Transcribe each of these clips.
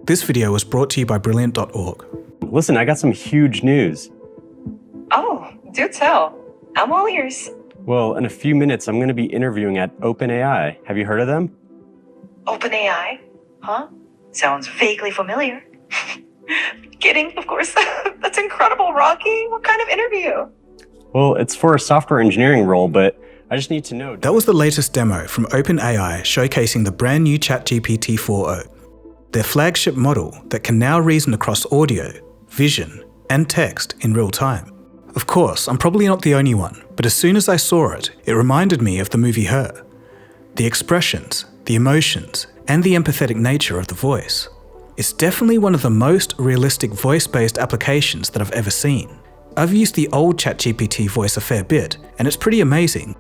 This video was brought to you by Brilliant.org. Listen, I got some huge news. Oh, do tell. I'm all ears. Well, in a few minutes, I'm going to be interviewing at OpenAI. Have you heard of them? OpenAI? Huh? Sounds vaguely familiar. Kidding, of course. That's incredible, Rocky. What kind of interview? Well, it's for a software engineering role, but I just need to know. That was the latest demo from OpenAI showcasing the brand new ChatGPT 4.0, their flagship model that can now reason across audio, vision, and text in real time. Of course, I'm probably not the only one, but as soon as I saw it, it reminded me of the movie Her. The expressions, the emotions, and the empathetic nature of the voice. It's definitely one of the most realistic voice-based applications that I've ever seen. I've used the old ChatGPT voice a fair bit, and it's pretty amazing.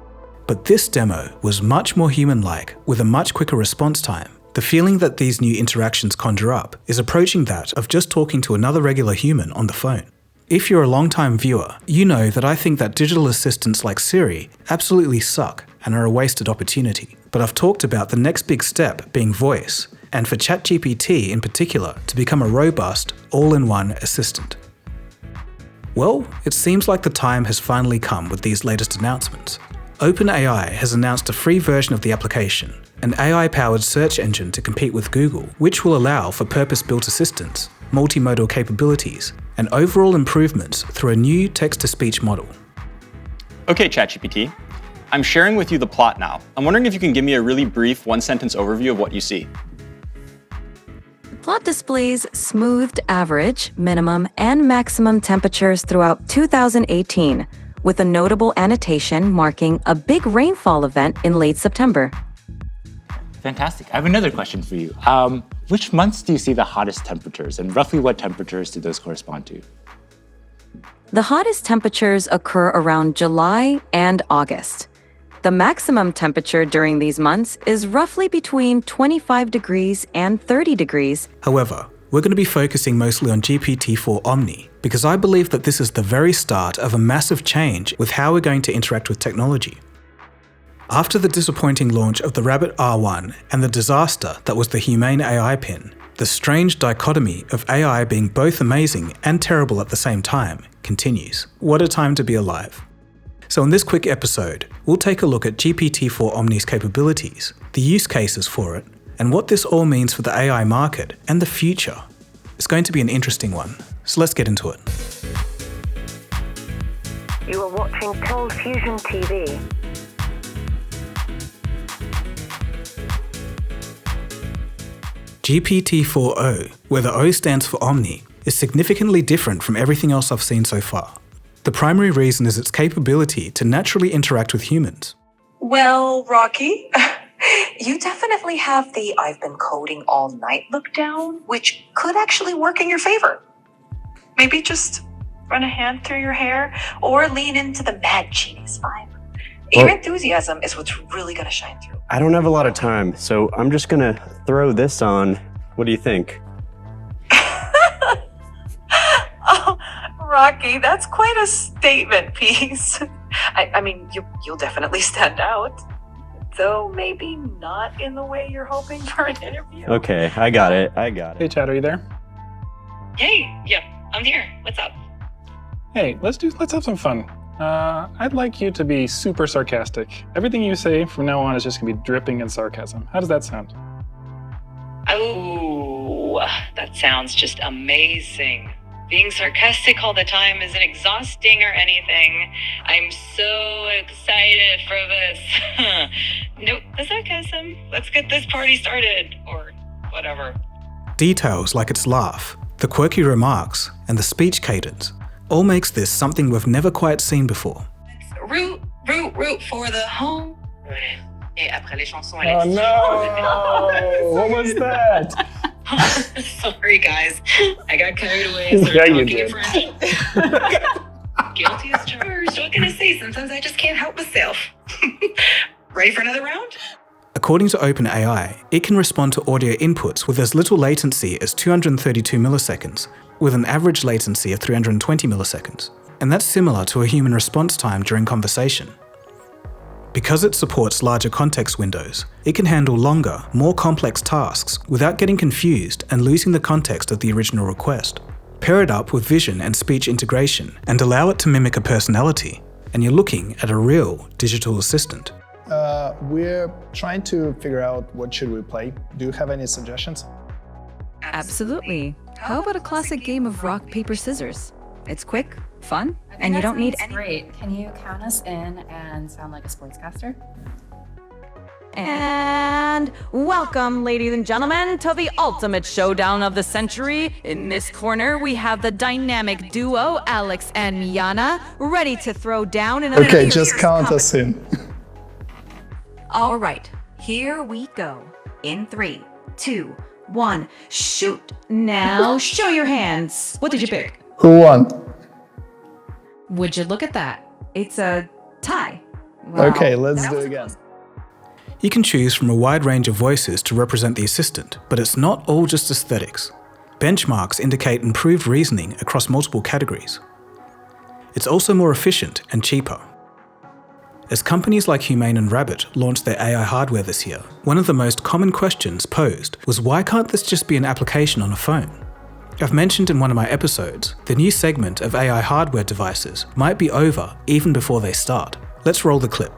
But this demo was much more human-like, with a much quicker response time. The feeling that these new interactions conjure up is approaching that of just talking to another regular human on the phone. If you're a long-time viewer, you know that I think that digital assistants like Siri absolutely suck and are a wasted opportunity. But I've talked about the next big step being voice, and for ChatGPT in particular to become a robust, all-in-one assistant. Well, it seems like the time has finally come with these latest announcements. OpenAI has announced a free version of the application, an AI-powered search engine to compete with Google, which will allow for purpose-built assistance, multimodal capabilities, and overall improvements through a new text-to-speech model. Okay, ChatGPT. I'm sharing with you the plot now. I'm wondering if you can give me a really brief one-sentence overview of what you see. The plot displays smoothed average, minimum, and maximum temperatures throughout 2018, with a notable annotation marking a big rainfall event in late September. Fantastic. I have another question for you. Which months do you see the hottest temperatures, and roughly what temperatures do those correspond to? The hottest temperatures occur around July and August. The maximum temperature during these months is roughly between 25 degrees and 30 degrees. However, we're going to be focusing mostly on GPT-4 Omni, because I believe that this is the very start of a massive change with how we're going to interact with technology. After the disappointing launch of the Rabbit R1 and the disaster that was the Humane AI pin, the strange dichotomy of AI being both amazing and terrible at the same time continues. What a time to be alive. So in this quick episode, we'll take a look at GPT-4 Omni's capabilities, the use cases for it, and what this all means for the AI market and the future. It's going to be an interesting one, so let's get into it. You are watching ColdFusion TV. GPT-4o, where the O stands for Omni, is significantly different from everything else I've seen so far. The primary reason is its capability to naturally interact with humans. Well, Rocky, you definitely have the I've been coding all night look down, which could actually work in your favor. Maybe just run a hand through your hair or lean into the mad genius vibe. Your enthusiasm is what's really going to shine through. I don't have a lot of time, so I'm just going to throw this on. What do you think? Oh, Rocky, that's quite a statement piece. I mean, you'll definitely stand out. Though maybe not in the way you're hoping for an interview. Okay, I got it. Hey, Chad, are you there? Hey, yeah, I'm here. What's up? Hey, let's have some fun. I'd like you to be super sarcastic. Everything you say from now on is just gonna be dripping in sarcasm. How does that sound? Oh, that sounds just amazing. Being sarcastic all the time isn't exhausting or anything. I'm so excited for this. Nope, the sarcasm. Let's get this party started, or whatever. Details like its laugh, the quirky remarks, and the speech cadence all makes this something we've never quite seen before. Root for the home. Et après les chansons Oh no! What was that? Sorry, guys. I got carried away. Yeah, you did. Guilty as charged. What can I say? Sometimes I just can't help myself. Ready for another round? According to OpenAI, it can respond to audio inputs with as little latency as 232 milliseconds, with an average latency of 320 milliseconds. And that's similar to a human response time during conversation. Because it supports larger context windows, it can handle longer, more complex tasks without getting confused and losing the context of the original request. Pair it up with vision and speech integration and allow it to mimic a personality, and you're looking at a real digital assistant. We're trying to figure out what should we play. Do you have any suggestions? Absolutely. How about a classic game of rock, paper, scissors? It's quick, fun, and you don't need any... Great. Can you count us in and sound like a sportscaster? And welcome, ladies and gentlemen, to the ultimate showdown of the century. In this corner, we have the dynamic duo, Alex and Miana, ready to throw down in a... Okay, just count us in. All right, here we go. In 3, 2, 1, shoot. Now, show your hands. What did you pick? Who won? Would you look at that? It's a tie. Wow. Okay, let's do it again. You can choose from a wide range of voices to represent the assistant, but it's not all just aesthetics. Benchmarks indicate improved reasoning across multiple categories. It's also more efficient and cheaper. As companies like Humane and Rabbit launched their AI hardware this year, one of the most common questions posed was, why can't this just be an application on a phone? I've mentioned in one of my episodes, the new segment of AI hardware devices might be over even before they start. Let's roll the clip.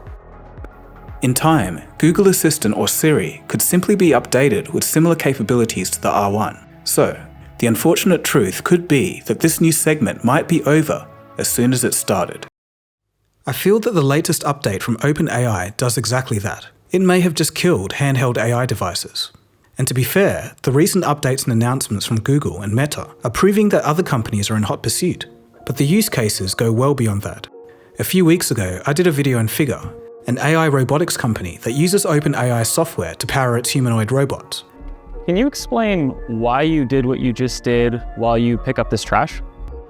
In time, Google Assistant or Siri could simply be updated with similar capabilities to the R1. So, the unfortunate truth could be that this new segment might be over as soon as it started. I feel that the latest update from OpenAI does exactly that. It may have just killed handheld AI devices. And to be fair, the recent updates and announcements from Google and Meta are proving that other companies are in hot pursuit. But the use cases go well beyond that. A few weeks ago, I did a video on Figure, an AI robotics company that uses OpenAI software to power its humanoid robots. Can you explain why you did what you just did while you pick up this trash?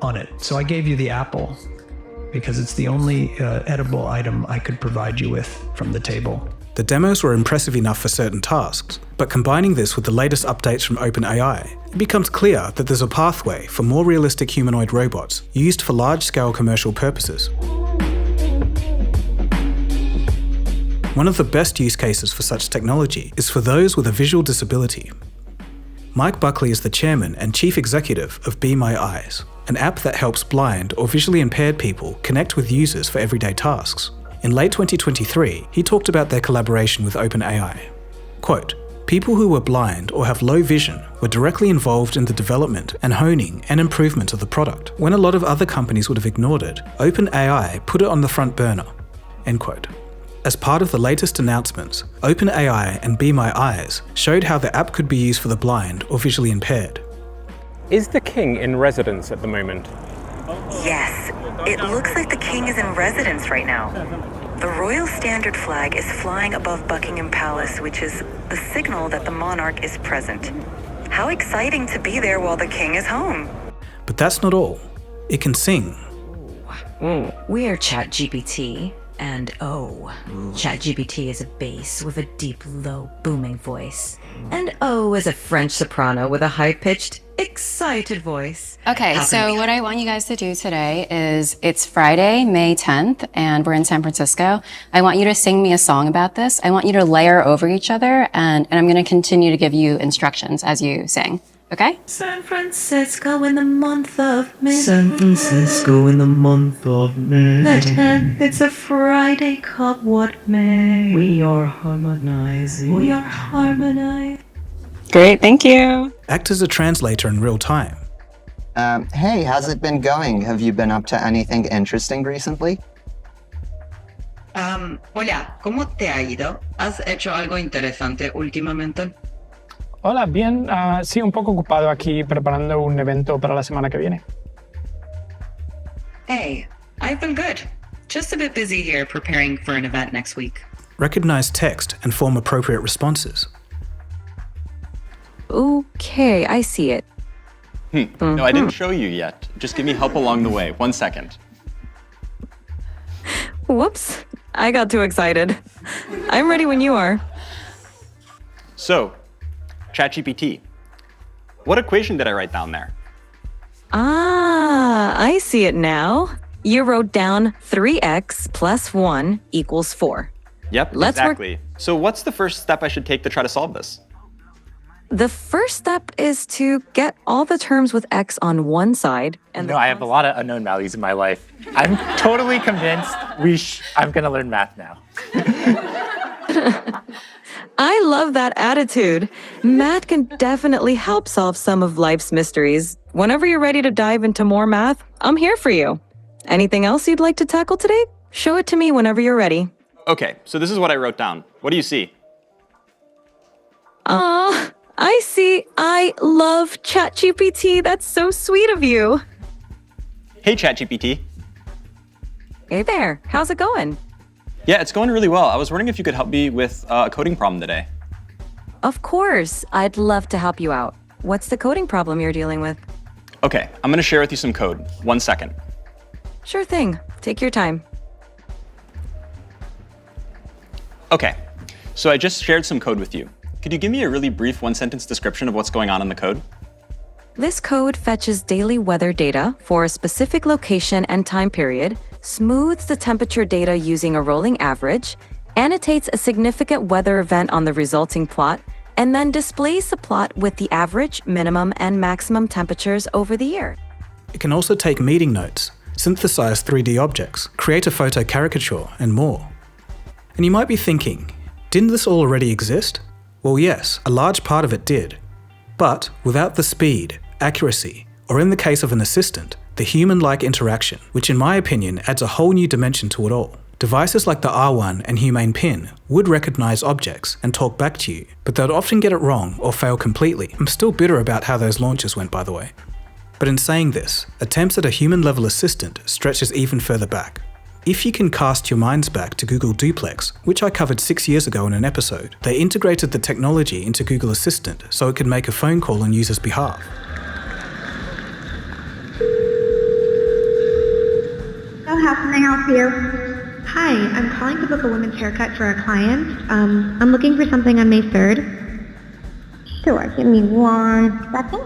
On it. So I gave you the apple because it's the only edible item I could provide you with from the table. The demos were impressive enough for certain tasks, but combining this with the latest updates from OpenAI, it becomes clear that there's a pathway for more realistic humanoid robots used for large-scale commercial purposes. One of the best use cases for such technology is for those with a visual disability. Mike Buckley is the chairman and chief executive of Be My Eyes, an app that helps blind or visually impaired people connect with users for everyday tasks. In late 2023, he talked about their collaboration with OpenAI. Quote, "People who were blind or have low vision were directly involved in the development and honing and improvement of the product. When a lot of other companies would have ignored it, OpenAI put it on the front burner." End quote. As part of the latest announcements, OpenAI and Be My Eyes showed how the app could be used for the blind or visually impaired. Is the king in residence at the moment? Yes, it looks like the king is in residence right now. The royal standard flag is flying above Buckingham Palace, which is the signal that the monarch is present. How exciting to be there while the king is home. But that's not all. It can sing. We're ChatGPT, and ChatGPT is a bass with a deep, low, booming voice. And is a French soprano with a high-pitched, excited voice. Okay, so what I want you guys to do today is, it's Friday, May 10th, and we're in San Francisco. I want you to sing me a song about this. I want you to layer over each other, and I'm going to continue to give you instructions as you sing. Okay? San Francisco in the month of May. San Francisco in the month of May. The 10th, it's a Friday, called what May. We are harmonizing. We are harmonizing. Great, thank you. Act as a translator in real time. Hey, how's it been going? Have you been up to anything interesting recently? Hola, ¿cómo te ha ido? ¿Has hecho algo interesante últimamente? Hola, bien. Sí, un poco ocupado aquí preparando un evento para la semana que viene. Hey, I've been good. Just a bit busy here preparing for an event next week. Recognize text and form appropriate responses. Okay, I see it. No, I didn't show you yet. Just give me help along the way. 1 second. Whoops, I got too excited. I'm ready when you are. So, ChatGPT. What equation did I write down there? I see it now. You wrote down 3x plus 1 equals 4. Yep, exactly. So what's the first step I should take to try to solve this? The first step is to get all the terms with X on one side. And I have a lot of unknown values in my life. I'm totally convinced I'm going to learn math now. I love that attitude. Math can definitely help solve some of life's mysteries. Whenever you're ready to dive into more math, I'm here for you. Anything else you'd like to tackle today? Show it to me whenever you're ready. Okay, so this is what I wrote down. What do you see? I see. I love ChatGPT. That's so sweet of you. Hey, ChatGPT. Hey there. How's it going? Yeah, it's going really well. I was wondering if you could help me with a coding problem today. Of course. I'd love to help you out. What's the coding problem you're dealing with? Okay, I'm going to share with you some code. 1 second. Sure thing. Take your time. Okay, so I just shared some code with you. Could you give me a really brief one-sentence description of what's going on in the code? This code fetches daily weather data for a specific location and time period, smooths the temperature data using a rolling average, annotates a significant weather event on the resulting plot, and then displays the plot with the average, minimum, and maximum temperatures over the year. It can also take meeting notes, synthesize 3D objects, create a photo caricature, and more. And you might be thinking, didn't this all already exist? Well, yes, a large part of it did. But without the speed, accuracy, or in the case of an assistant, the human-like interaction, which in my opinion adds a whole new dimension to it all. Devices like the R1 and Humane Pin would recognize objects and talk back to you, but they'd often get it wrong or fail completely. I'm still bitter about how those launches went, by the way. But in saying this, attempts at a human-level assistant stretches even further back. If you can cast your minds back to Google Duplex, which I covered 6 years ago in an episode, they integrated the technology into Google Assistant so it could make a phone call on users' behalf. So how can I help you? Hi, I'm calling to book a women's haircut for a client. I'm looking for something on May 3rd. Sure, give me 1 second.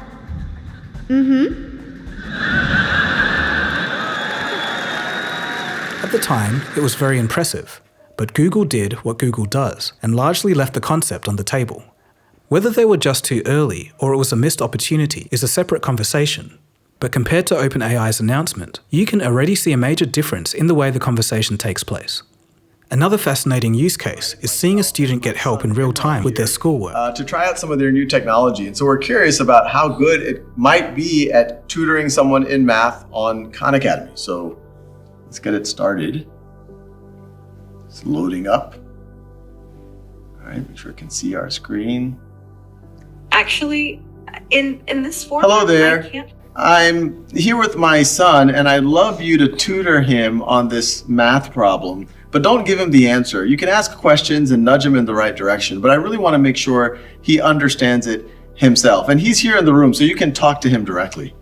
At the time, it was very impressive, but Google did what Google does and largely left the concept on the table. Whether they were just too early or it was a missed opportunity is a separate conversation, but compared to OpenAI's announcement, you can already see a major difference in the way the conversation takes place. Another fascinating use case is seeing a student get help in real time with their schoolwork. To try out some of their new technology. And so we're curious about how good it might be at tutoring someone in math on Khan Academy. So let's get it started. It's loading up. All right, make sure it can see our screen. Actually, in this format, Hello there. I can't. I'm here with my son, and I'd love you to tutor him on this math problem, but don't give him the answer. You can ask questions and nudge him in the right direction, but I really want to make sure he understands it himself. And he's here in the room, so you can talk to him directly.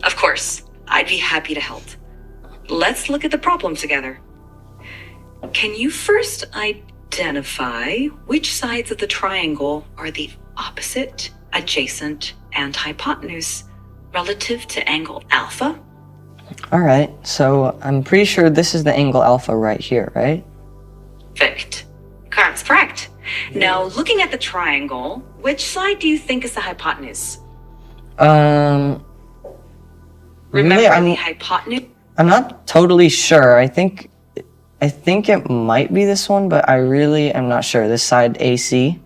Of course, I'd be happy to help. Let's look at the problem together. Can you first identify which sides of the triangle are the opposite, adjacent, and hypotenuse relative to angle alpha? All right, so I'm pretty sure this is the angle alpha right here, right? Perfect. That's correct. Now, looking at the triangle, which side do you think is the hypotenuse? Remember the hypotenuse? I'm not totally sure. I think it might be this one, but I really am not sure. This side AC?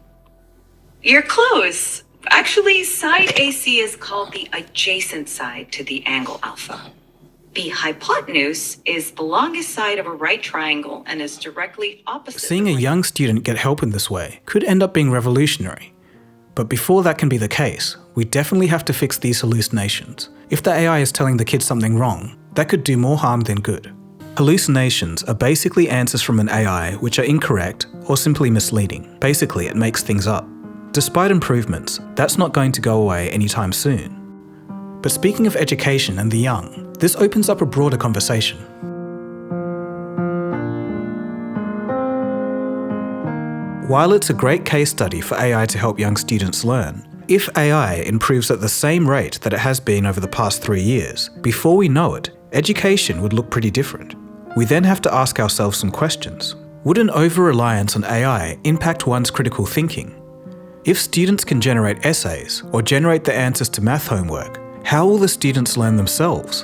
You're close. Actually, side AC is called the adjacent side to the angle alpha. The hypotenuse is the longest side of a right triangle and is directly opposite. Seeing a young student get help in this way could end up being revolutionary. But before that can be the case, we definitely have to fix these hallucinations. If the AI is telling the kid something wrong, that could do more harm than good. Hallucinations are basically answers from an AI which are incorrect or simply misleading. Basically, it makes things up. Despite improvements, that's not going to go away anytime soon. But speaking of education and the young, this opens up a broader conversation. While it's a great case study for AI to help young students learn, if AI improves at the same rate that it has been over the past 3 years, before we know it, education would look pretty different. We then have to ask ourselves some questions. Would an over-reliance on AI impact one's critical thinking? If students can generate essays or generate the answers to math homework, how will the students learn themselves?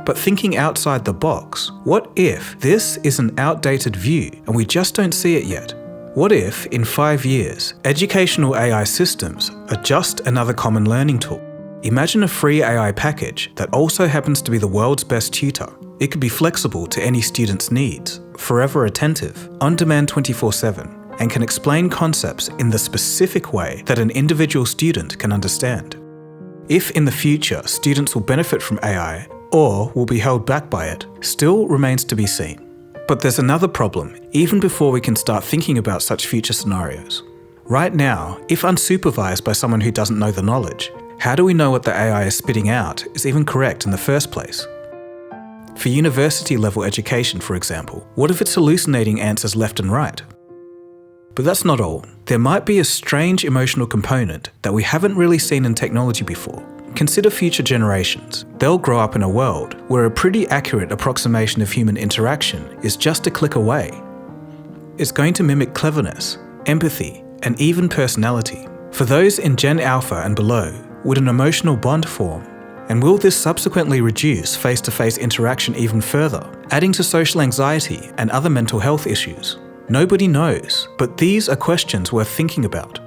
But thinking outside the box, what if this is an outdated view and we just don't see it yet? What if, in 5 years, educational AI systems are just another common learning tool? Imagine a free AI package that also happens to be the world's best tutor. It could be flexible to any student's needs, forever attentive, on-demand 24/7, and can explain concepts in the specific way that an individual student can understand. If in the future students will benefit from AI or will be held back by it, still remains to be seen. But there's another problem, even before we can start thinking about such future scenarios. Right now, if unsupervised by someone who doesn't know the knowledge, how do we know what the AI is spitting out is even correct in the first place? For university-level education, for example, what if it's hallucinating answers left and right? But that's not all. There might be a strange emotional component that we haven't really seen in technology before. Consider future generations. They'll grow up in a world where a pretty accurate approximation of human interaction is just a click away. It's going to mimic cleverness, empathy, and even personality. For those in Gen Alpha and below, would an emotional bond form? And will this subsequently reduce face-to-face interaction even further, adding to social anxiety and other mental health issues? Nobody knows, but these are questions worth thinking about.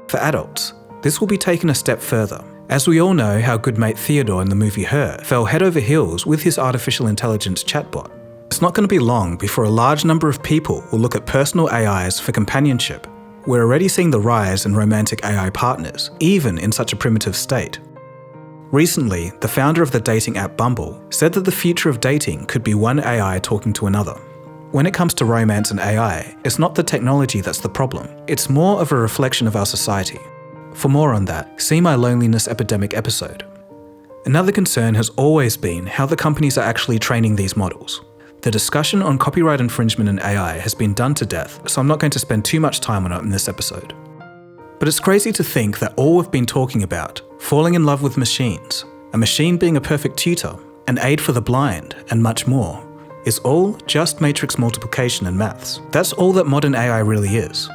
For adults, this will be taken a step further. As we all know how good mate Theodore in the movie Her fell head over heels with his artificial intelligence chatbot. It's not going to be long before a large number of people will look at personal AIs for companionship. We're already seeing the rise in romantic AI partners, even in such a primitive state. Recently, the founder of the dating app Bumble said that the future of dating could be one AI talking to another. When it comes to romance and AI, it's not the technology that's the problem. It's more of a reflection of our society. For more on that, see my loneliness epidemic episode. Another concern has always been how the companies are actually training these models. The discussion on copyright infringement in AI has been done to death, so I'm not going to spend too much time on it in this episode. But it's crazy to think that all we've been talking about, falling in love with machines, a machine being a perfect tutor, an aid for the blind, and much more, is all just matrix multiplication and maths. That's all that modern AI really is.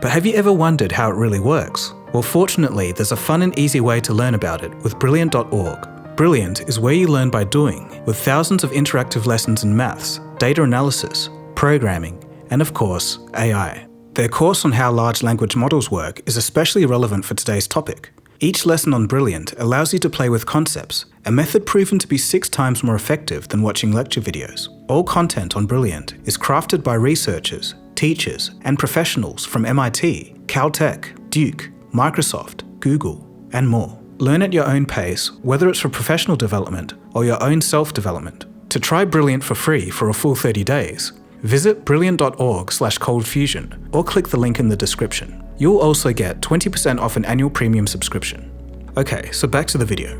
But have you ever wondered how it really works? Well, fortunately, there's a fun and easy way to learn about it with Brilliant.org. Brilliant is where you learn by doing, with thousands of interactive lessons in maths, data analysis, programming, and of course, AI. Their course on how large language models work is especially relevant for today's topic. Each lesson on Brilliant allows you to play with concepts, a method proven to be 6 times more effective than watching lecture videos. All content on Brilliant is crafted by researchers, teachers, and professionals from MIT, Caltech, Duke, Microsoft, Google, and more. Learn at your own pace, whether it's for professional development or your own self-development. To try Brilliant for free for a full 30 days, visit brilliant.org/coldfusion or click the link in the description. You'll also get 20% off an annual premium subscription. Okay, so back to the video.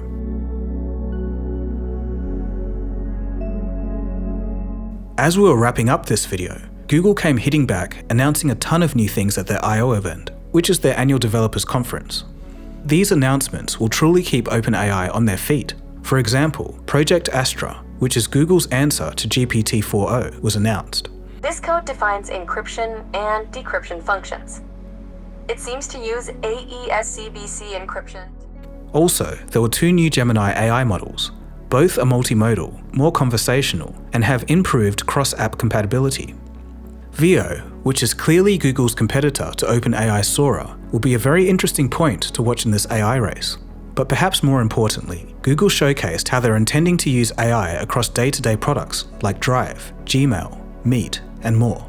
As we were wrapping up this video, Google came hitting back, announcing a ton of new things at their I/O event, which is their annual developers conference. These announcements will truly keep OpenAI on their feet. For example, Project Astra, which is Google's answer to GPT-4o, was announced. This code defines encryption and decryption functions. It seems to use AES-CBC encryption. Also, there were 2 new Gemini AI models. Both are multimodal, more conversational, and have improved cross-app compatibility. Veo, which is clearly Google's competitor to OpenAI's Sora, will be a very interesting point to watch in this AI race. But perhaps more importantly, Google showcased how they're intending to use AI across day-to-day products like Drive, Gmail, Meet, and more.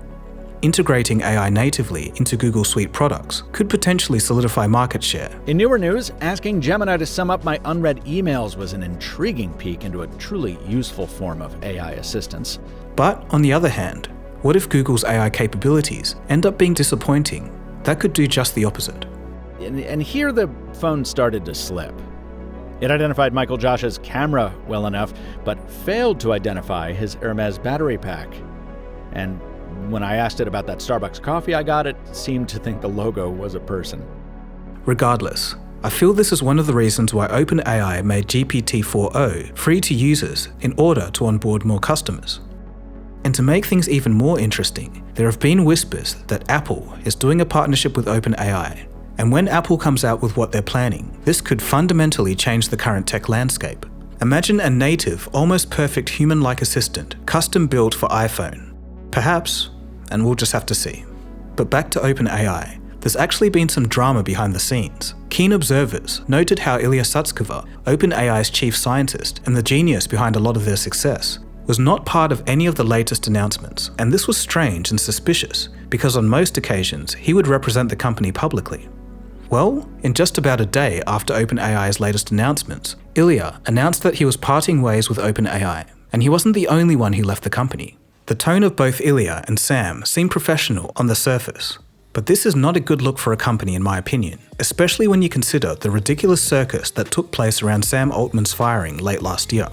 Integrating AI natively into Google Suite products could potentially solidify market share. In newer news, asking Gemini to sum up my unread emails was an intriguing peek into a truly useful form of AI assistance. But on the other hand, what if Google's AI capabilities end up being disappointing? That could do just the opposite. And here the phone started to slip. It identified Michael Josh's camera well enough, but failed to identify his Hermes battery pack. And when I asked it about that Starbucks coffee I got, it seemed to think the logo was a person. Regardless, I feel this is one of the reasons why OpenAI made GPT-4o free to users in order to onboard more customers. And to make things even more interesting, there have been whispers that Apple is doing a partnership with OpenAI. And when Apple comes out with what they're planning, this could fundamentally change the current tech landscape. Imagine a native, almost perfect human-like assistant, custom built for iPhone. Perhaps, and we'll just have to see. But back to OpenAI, there's actually been some drama behind the scenes. Keen observers noted how Ilya Sutskever, OpenAI's chief scientist and the genius behind a lot of their success, was not part of any of the latest announcements, and this was strange and suspicious because on most occasions he would represent the company publicly. Well, in just about a day after OpenAI's latest announcements, Ilya announced that he was parting ways with OpenAI, and he wasn't the only one who left the company. The tone of both Ilya and Sam seemed professional on the surface, but this is not a good look for a company in my opinion, especially when you consider the ridiculous circus that took place around Sam Altman's firing late last year.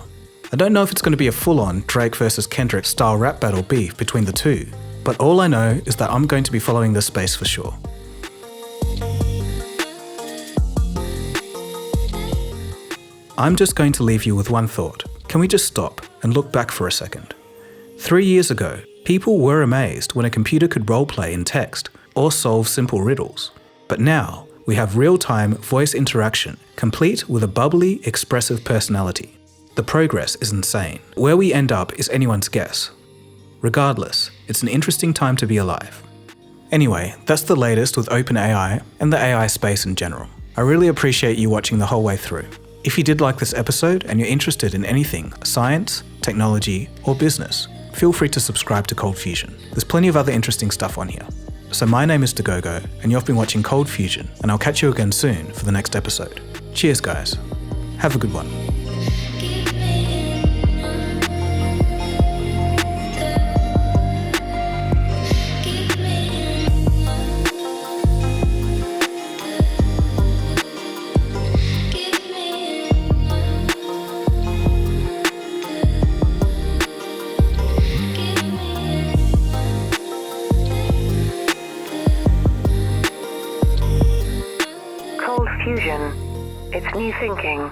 I don't know if it's going to be a full-on Drake versus Kendrick style rap battle beef between the two, but all I know is that I'm going to be following this space for sure. I'm just going to leave you with one thought. Can we just stop and look back for a second? 3 years ago, people were amazed when a computer could roleplay in text or solve simple riddles. But now, we have real-time voice interaction, complete with a bubbly, expressive personality. The progress is insane. Where we end up is anyone's guess. Regardless, it's an interesting time to be alive. Anyway, that's the latest with OpenAI and the AI space in general. I really appreciate you watching the whole way through. If you did like this episode and you're interested in anything science, technology, or business, feel free to subscribe to ColdFusion. There's plenty of other interesting stuff on here. So my name is Dagogo, and you've been watching ColdFusion, and I'll catch you again soon for the next episode. Cheers, guys. Have a good one. ColdFusion. It's new thinking.